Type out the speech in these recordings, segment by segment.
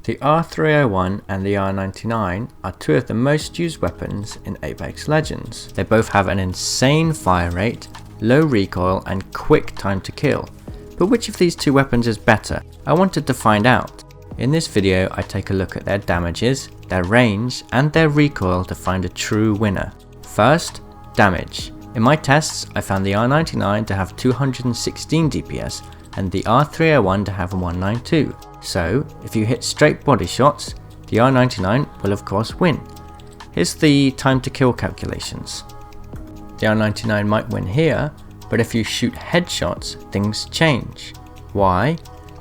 The R301 and the R99 are two of the most used weapons in Apex Legends. They both have an insane fire rate, low recoil and quick time to kill. But which of these two weapons is better? I wanted to find out. In this video I take a look at their damages, their range and their recoil to find a true winner. First, damage. In my tests I found the R99 to have 216 DPS and the R301 to have 192. So, if you hit straight body shots, the R99 will of course win. Here's the time to kill calculations. The R99 might win here, but if you shoot headshots, things change. Why?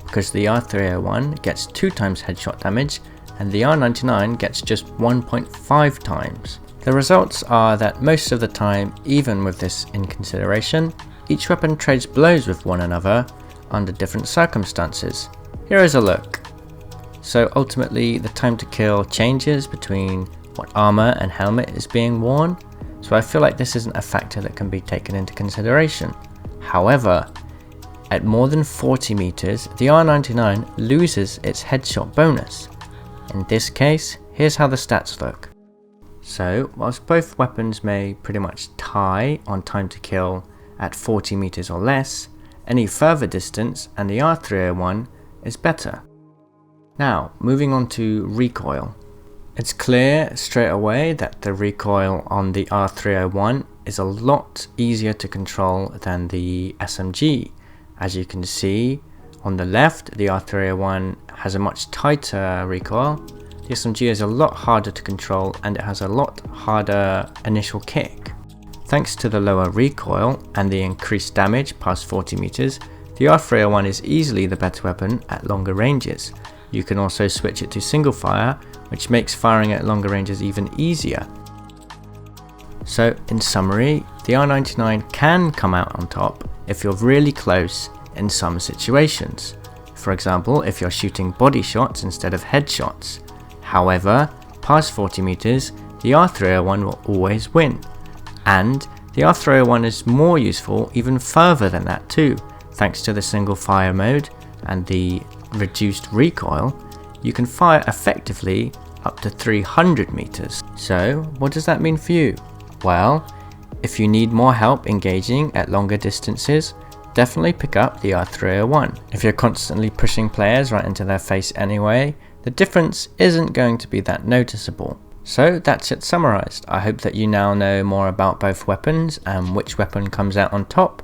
Because the R301 gets 2 times headshot damage, and the R99 gets just 1.5 times. The results are that most of the time, even with this in consideration, each weapon trades blows with one another under different circumstances. Here is a look. So ultimately the time to kill changes between what armor and helmet is being worn, so I feel like this isn't a factor that can be taken into consideration. However, at more than 40 meters, the R99 loses its headshot bonus. In this case, here's how the stats look. So whilst both weapons may pretty much tie on time to kill at 40 meters or less, any further distance and the R301 is better. Now, moving on to recoil. It's clear straight away that the recoil on the R301 is a lot easier to control than the SMG. As you can see on the left, the R301 has a much tighter recoil. The SMG is a lot harder to control and it has a lot harder initial kick. Thanks to the lower recoil and the increased damage past 40 meters, the R301 is easily the better weapon at longer ranges. You can also switch it to single fire, which makes firing at longer ranges even easier. So in summary, the R99 can come out on top if you're really close in some situations. For example, if you're shooting body shots instead of headshots. However, past 40 meters, the R301 will always win. And the R301 is more useful even further than that too. Thanks to the single fire mode and the reduced recoil, you can fire effectively up to 300 meters. So what does that mean for you? Well, if you need more help engaging at longer distances, definitely pick up the R301. If you're constantly pushing players right into their face anyway, the difference isn't going to be that noticeable. So that's it summarized. I hope that you now know more about both weapons and which weapon comes out on top.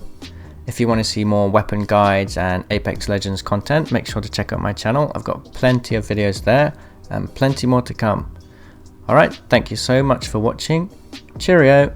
If you want to see more weapon guides and Apex Legends content, make sure to check out my channel. I've got plenty of videos there and plenty more to come. Alright, thank you so much for watching. Cheerio!